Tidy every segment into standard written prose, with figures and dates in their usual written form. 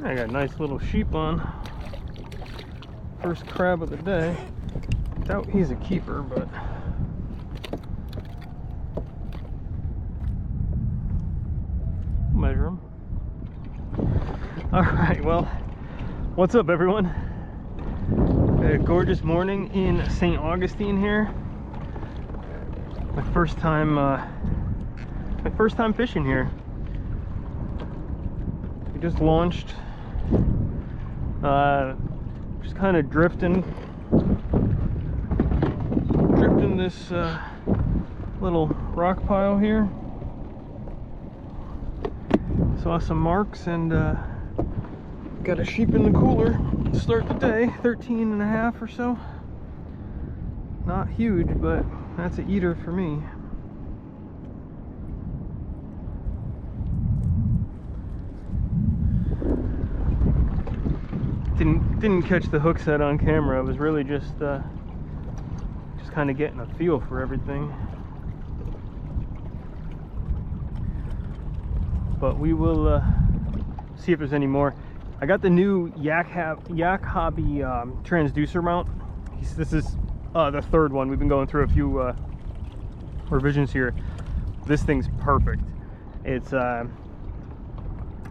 I got a nice little sheep on. First crab of the day. Doubt he's a keeper, but measure him. All right, well, what's up, everyone? A gorgeous morning in St. Augustine here. My first time fishing here. We just launched. Just kind of drifting this little rock pile here. Saw some marks and got a sheep in the cooler to start the day. 13 and a half or so. Not huge, but that's an eater for me. Didn't catch the hook set on camera. I was really just kind of getting a feel for everything. But we will see if there's any more. I got the new Yak Hobby transducer mount. This is the third one. We've been going through a few revisions here. This thing's perfect. It's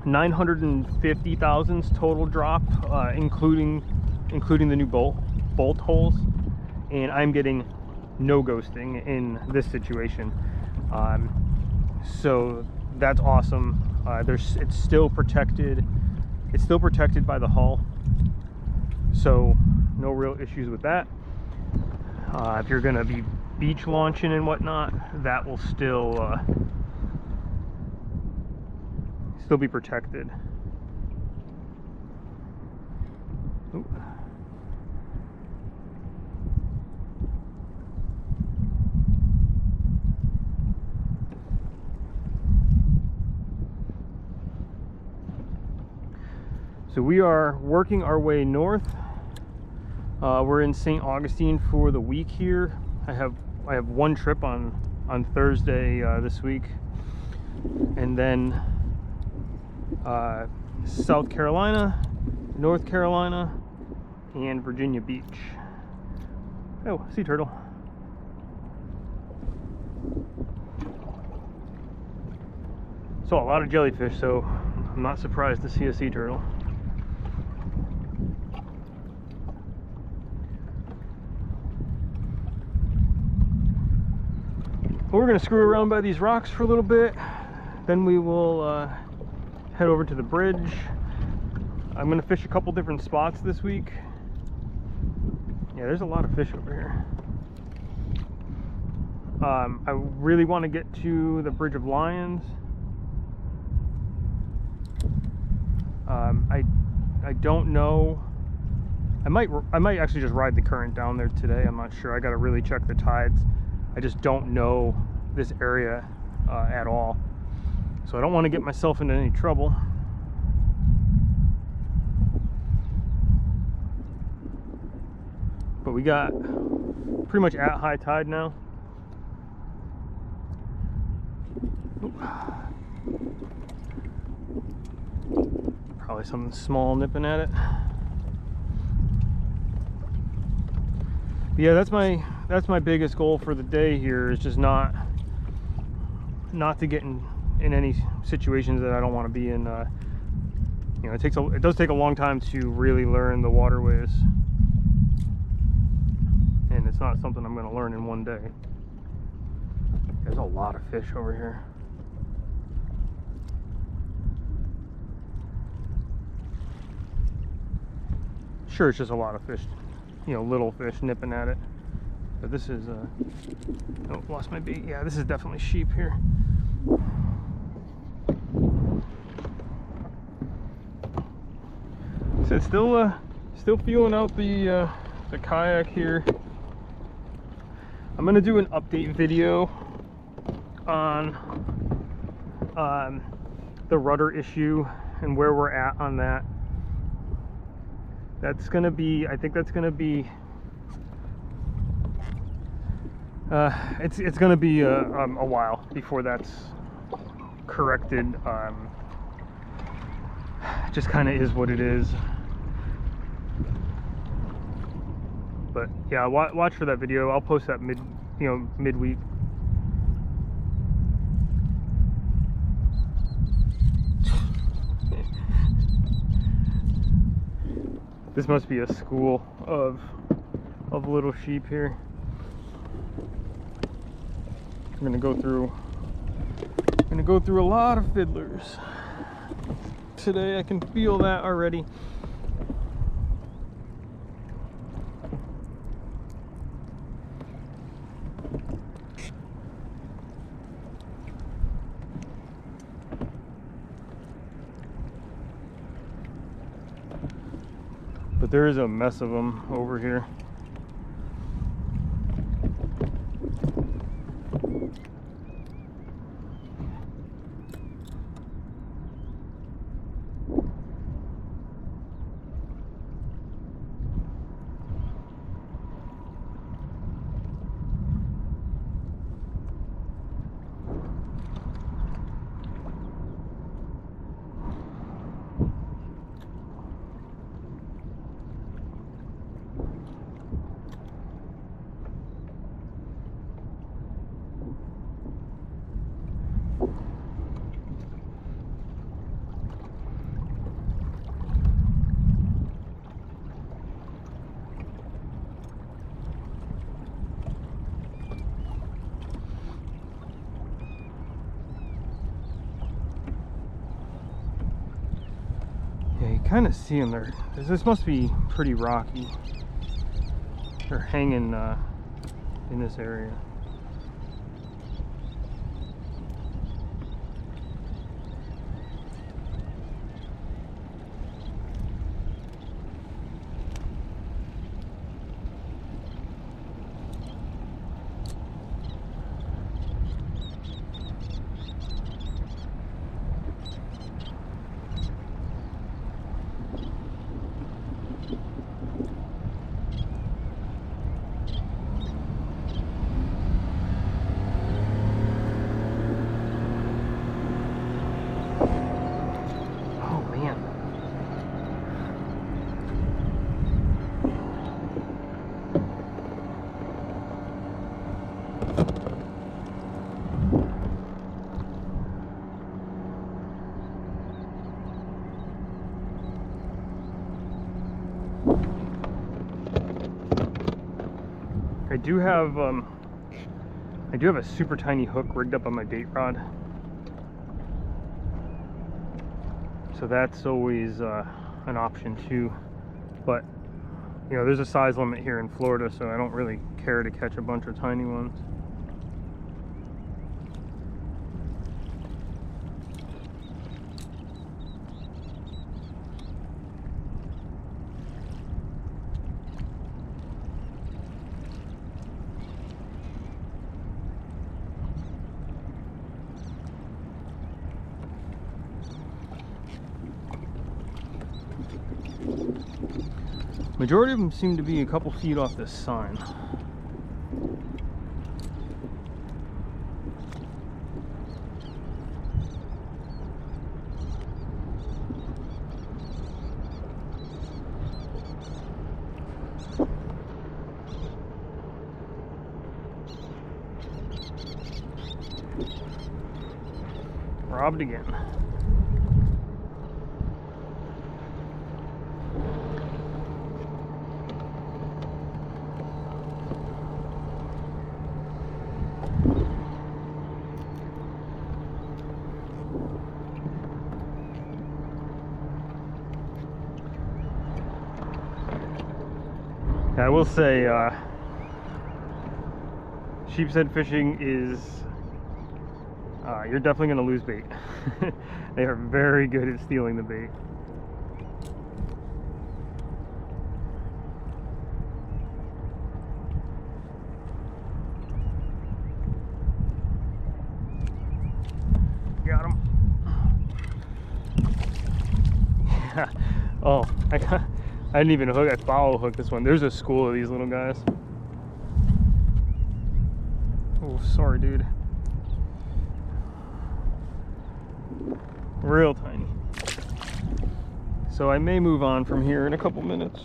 950 thousandths total drop, including the new bolt holes, and I'm getting no ghosting in this situation. So that's awesome. It's still protected. It's still protected by the hull, so no real issues with that. If you're gonna be beach launching and whatnot, that will still be protected. Ooh. So we are working our way north. We're in St. Augustine for the week here. I have one trip on Thursday this week, and then South Carolina, North Carolina, and Virginia Beach. Oh, sea turtle. Saw a lot of jellyfish, so I'm not surprised to see a sea turtle. We're gonna screw around by these rocks for a little bit, then we will head over to the bridge. I'm gonna fish a couple different spots this week. Yeah, there's a lot of fish over here. I really want to get to the Bridge of Lions. I don't know. I might actually just ride the current down there today. I'm not sure. I gotta really check the tides. I just don't know this area at all. So I don't want to get myself into any trouble. But we got pretty much at high tide now. Oop. Probably something small nipping at it. But yeah, that's my biggest goal for the day here, is just not to get in any situations that I don't want to be in. You know, it does take a long time to really learn the waterways, and it's not something I'm going to learn in one day. There's a lot of fish over here. Sure, it's just a lot of fish, you know, little fish nipping at it. But this is oh, lost my bait. Yeah, this is definitely sheep here. So it's still feeling out the kayak here. I'm gonna do an update video on the rudder issue and where we're at on that. That's gonna be, I think that's gonna be it's gonna be a while before that's corrected. just kind of is what it is. But yeah, watch for that video. I'll post that midweek. This must be a school of little sheep here. I'm gonna go through a lot of fiddlers today. I can feel that already. But there is a mess of them over here. Kind of see them there. This must be pretty rocky. They're hanging in this area. I do have a super tiny hook rigged up on my bait rod, so that's always an option too. But you know, there's a size limit here in Florida, so I don't really care to catch a bunch of tiny ones. Majority of them seem to be a couple feet off this sign. Robbed again. I will say, sheepshead fishing is, you're definitely going to lose bait. They are very good at stealing the bait. Got him. Yeah. Oh, I didn't even hook. I follow hook this one. There's a school of these little guys. Oh, sorry, dude. Real tiny. so I may move on from here in a couple minutes.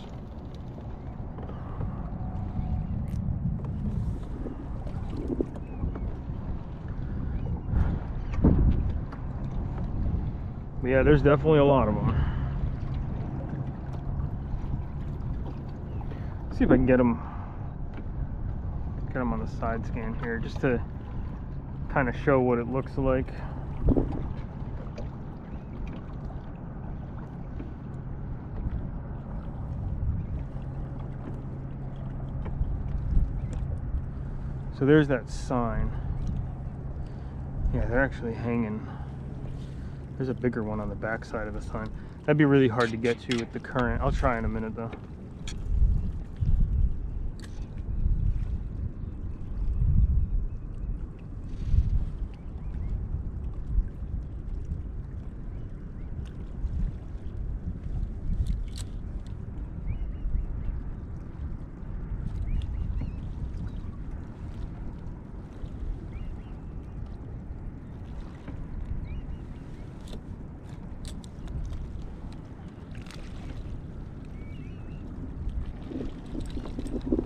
But yeah, there's definitely a lot of them. See if I can get them on the side scan here, just to kind of show what it looks like. So there's that sign. Yeah, they're actually hanging. There's a bigger one on the back side of the sign. That'd be really hard to get to with the current. I'll try in a minute though.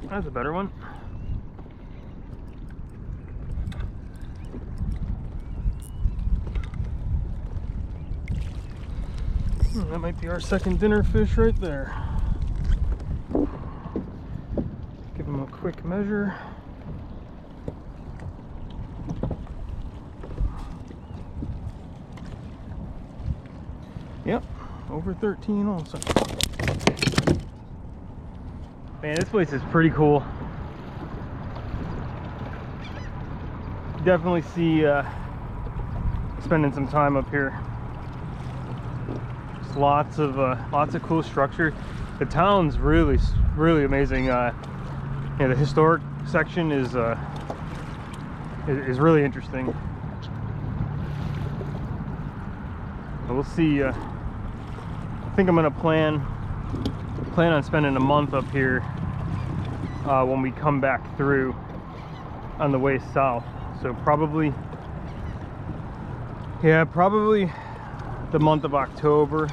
That's a better one. That might be our second dinner fish right there. Give him a quick measure. Yep, over 13 also. Man, this place is pretty cool. Definitely see spending some time up here. Just lots of cool structure. The town's really amazing. Yeah, the historic section is really interesting. But we'll see. I think I'm gonna plan on spending a month up here when we come back through on the way south. So probably the month of October.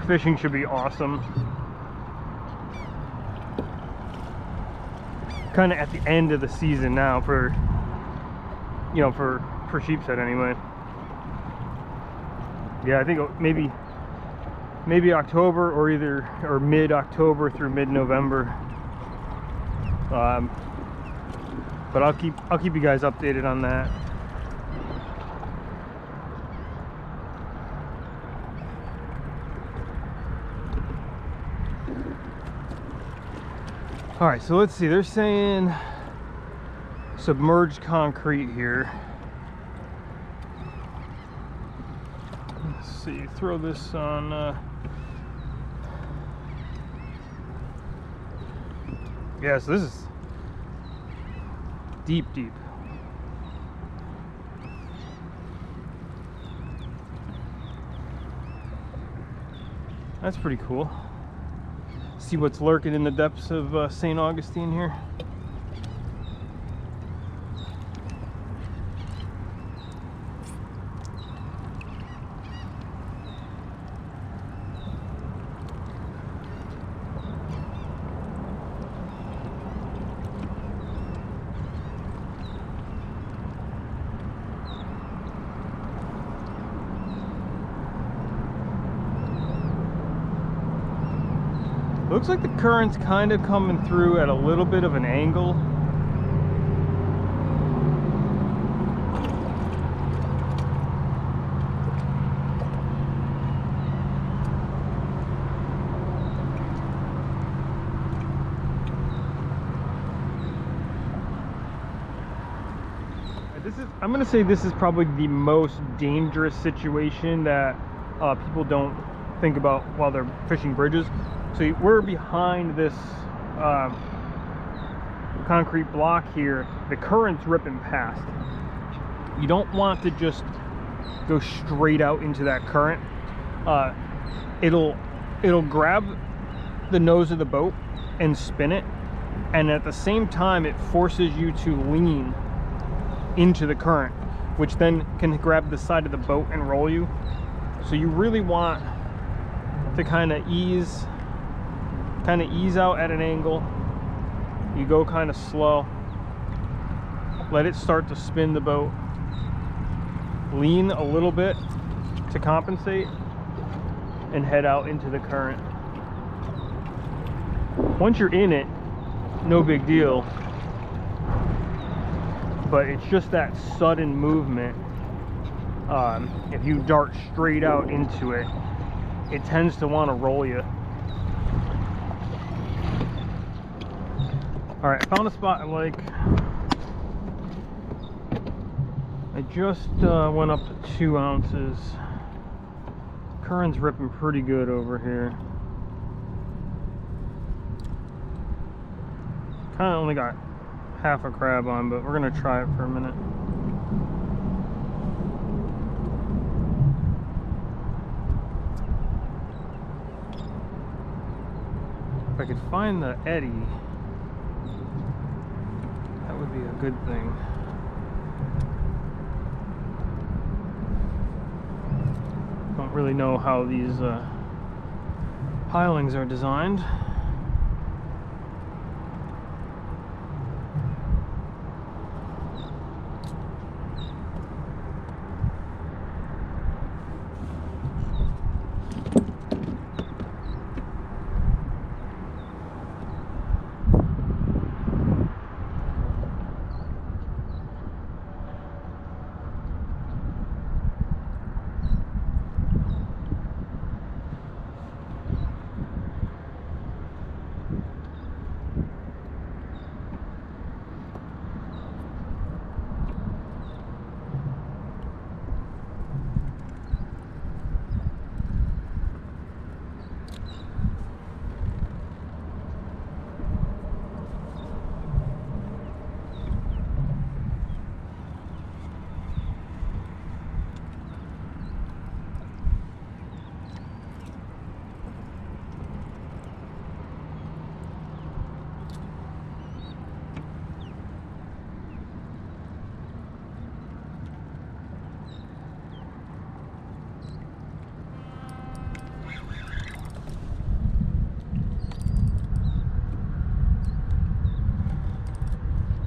Fishing should be awesome. Kind of at the end of the season now for sheepshead anyway. Yeah, I think maybe October or mid-October through mid-November. But I'll keep you guys updated on that. All right, so let's see. They're saying submerged concrete here. Let's see. Throw this on. Yeah, so this is deep. That's pretty cool. See what's lurking in the depths of St. Augustine here. Looks like the current's kind of coming through at a little bit of an angle. I'm gonna say this is probably the most dangerous situation that people don't think about while they're fishing bridges. So we're behind this concrete block here. The current's ripping past. You don't want to just go straight out into that current. It'll grab the nose of the boat and spin it, and at the same time it forces you to lean into the current, which then can grab the side of the boat and roll you. So you really want to kind of ease out at an angle. You go kind of slow. Let it start to spin the boat. Lean a little bit to compensate and head out into the current. Once you're in it, no big deal. But it's just that sudden movement. If you dart straight out into it, it tends to want to roll you. Alright, I found a spot I like. I just went up to 2 ounces. Current's ripping pretty good over here. Kind of only got half a crab on, but we're gonna try it for a minute. If I could find the eddy, that would be a good thing. Don't really know how these pilings are designed.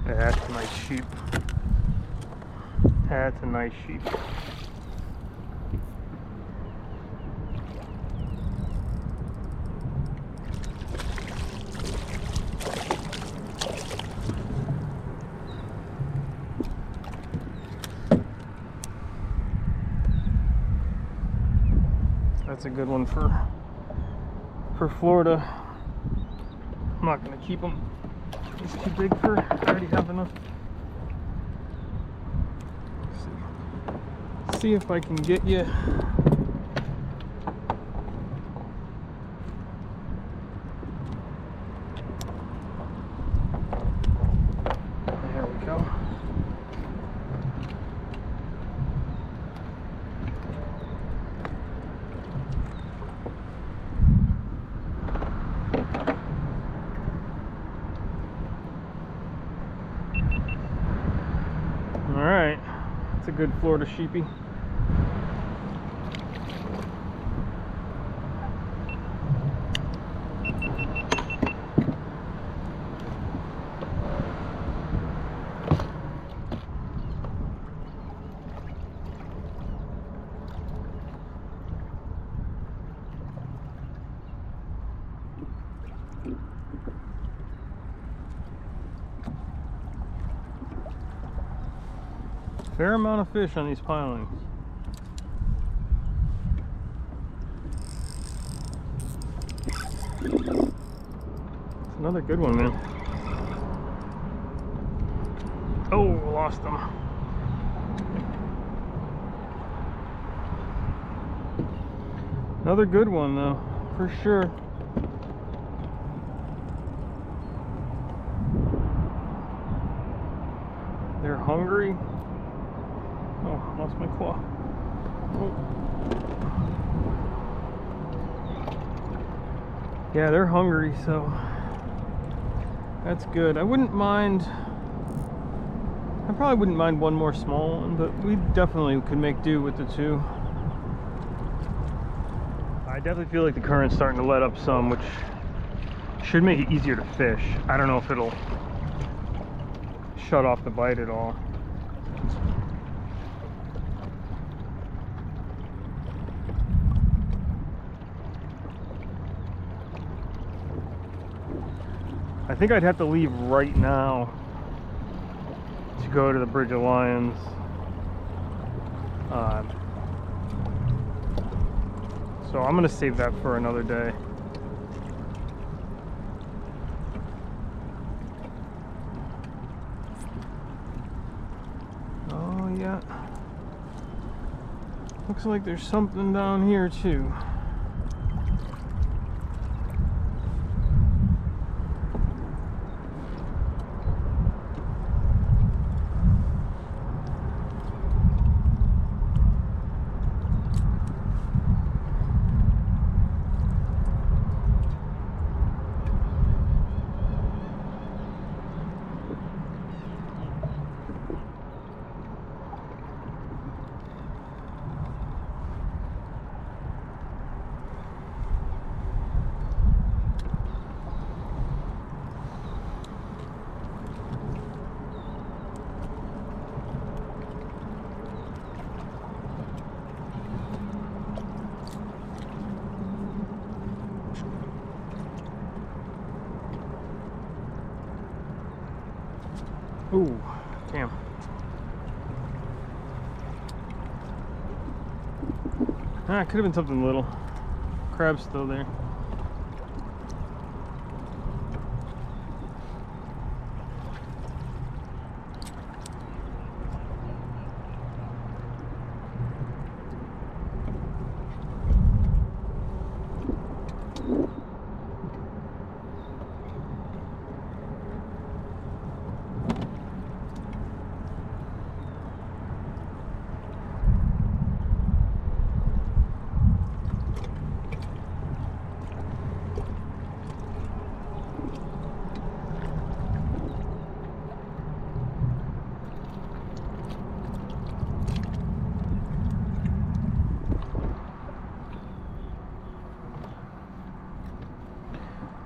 That's a nice sheep. That's a nice sheep. That's a good one for Florida. I'm not gonna keep them. It's too big for, I already have enough. Let's see if I can get you. There we go. Alright, that's a good Florida sheepy. Fair amount of fish on these pilings. It's another good one, man. Oh, lost them. Another good one, though, for sure. They're hungry. Oh, lost my claw. Oh. Yeah, they're hungry, so that's good. I probably wouldn't mind one more small one, but we definitely could make do with the two. I definitely feel like the current's starting to let up some, which should make it easier to fish. I don't know if it'll shut off the bite at all. I think I'd have to leave right now to go to the Bridge of Lions. So I'm gonna save that for another day. Oh yeah. Looks like there's something down here too. Ooh, damn. Ah, it could have been something little. Crab's still there.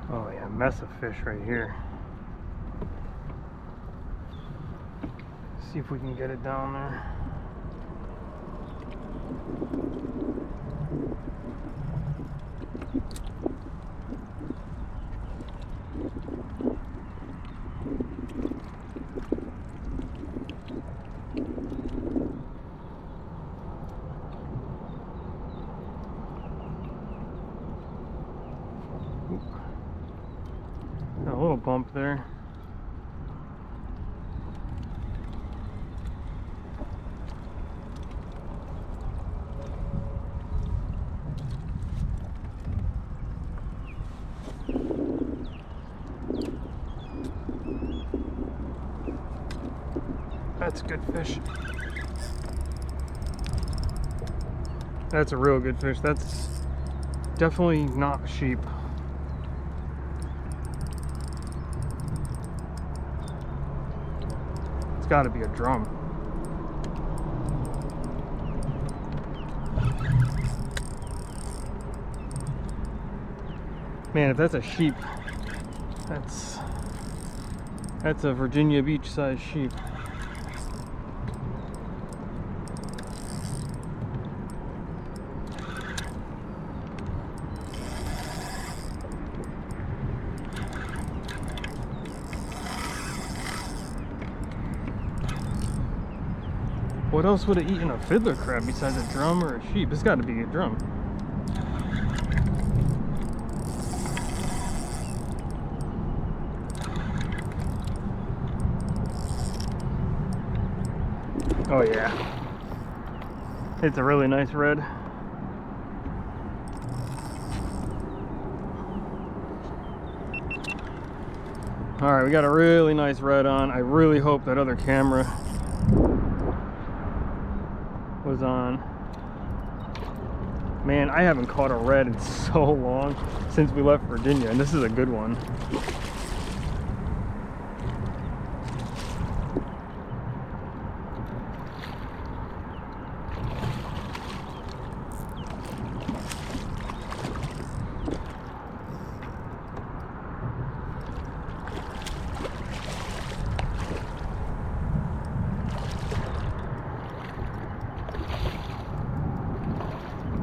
Oh yeah, mess of fish right here. See if we can get it down there. A little bump there. That's a good fish. That's a real good fish. That's definitely not sheep. It's got to be a drum. Man, if that's a sheep, that's a Virginia Beach size sheep. What else would have eaten a fiddler crab besides a drum or a sheep? It's got to be a drum. Oh yeah. It's a really nice red. Alright, we got a really nice red on. I really hope that other camera was on. Man, I haven't caught a red in so long since we left Virginia, and this is a good one.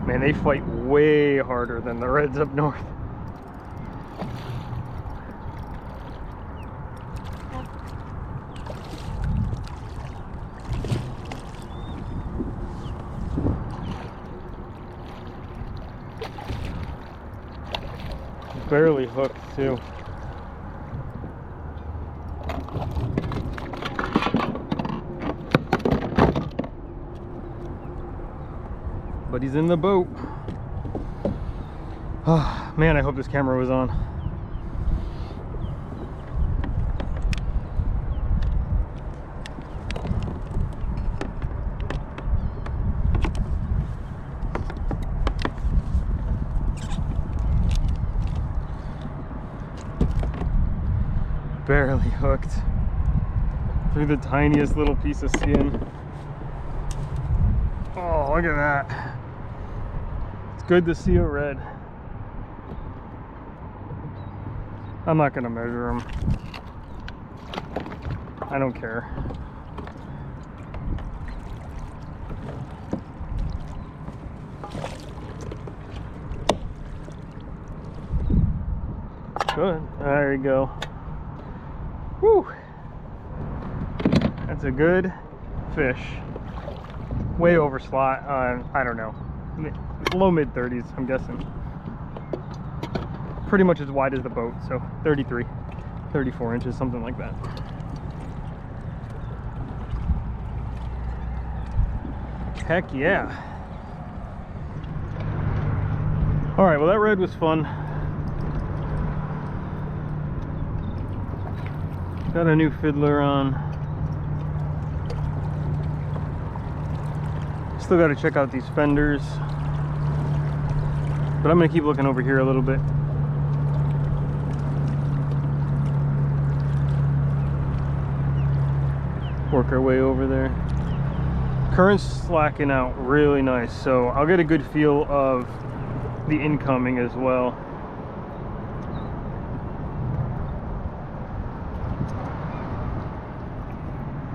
Man, they fight way harder than the reds up north. Barely hooked too. But he's in the boat. Oh, man, I hope this camera was on. Barely hooked through the tiniest little piece of skin. Oh, look at that. It's good to see a red. I'm not gonna measure them. I don't care. Good. There you go. Whew. That's a good fish. Way over slot. I don't know. Low mid 30s, I'm guessing. Pretty much as wide as the boat, so 33, 34 inches, something like that. Heck yeah. All right, well, that red was fun. Got a new fiddler on. Still got to check out these fenders, but I'm gonna keep looking over here a little bit. Work our way over there. Current's slacking out really nice, so I'll get a good feel of the incoming as well.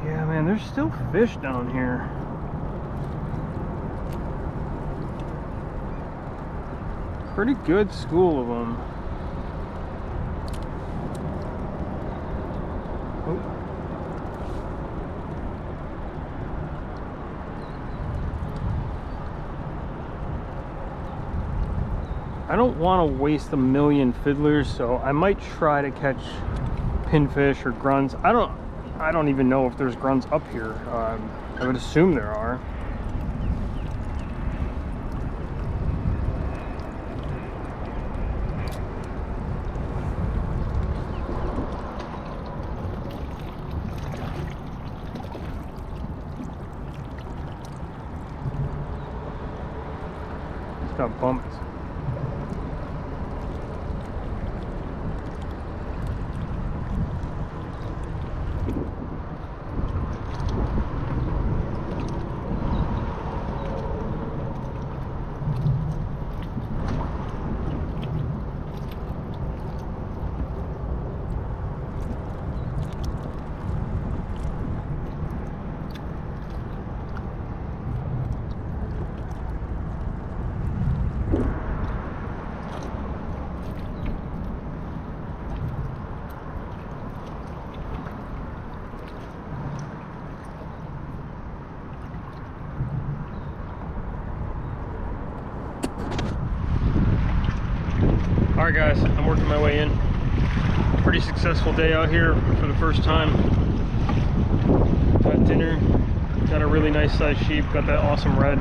Yeah, man, there's still fish down here. Pretty good school of them. Oh. I don't want to waste a million fiddlers, so I might try to catch pinfish or grunts. I don't even know if there's grunts up here. I would assume there are. It's got bumps. Alright guys, I'm working my way in. Pretty successful day out here for the first time. Got dinner, got a really nice sized sheep, got that awesome red.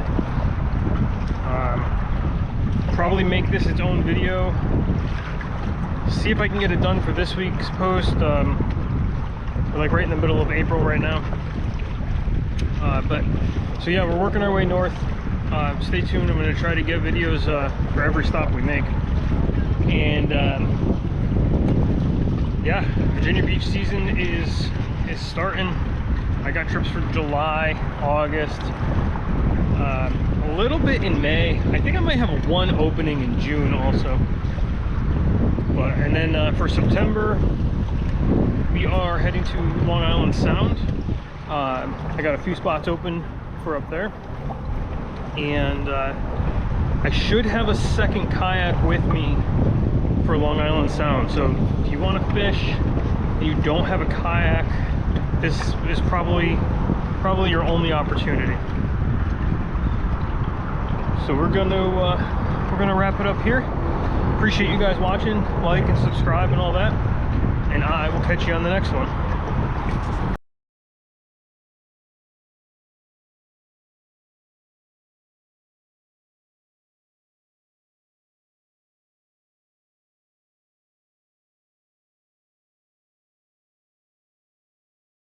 Probably make this its own video. See if I can get it done for this week's post. We're like right in the middle of April right now. So yeah, we're working our way north. Stay tuned, I'm going to try to get videos for every stop we make. And yeah, Virginia Beach season is starting. I got trips for July, August, a little bit in May. I think I might have one opening in June also. And then for September, we are heading to Long Island Sound. I got a few spots open for up there, and I should have a second kayak with me for Long Island Sound, so if you want to fish and you don't have a kayak, this is probably your only opportunity. So we're gonna wrap it up here. Appreciate you guys watching. Like and subscribe and all that, and I will catch you on the next one.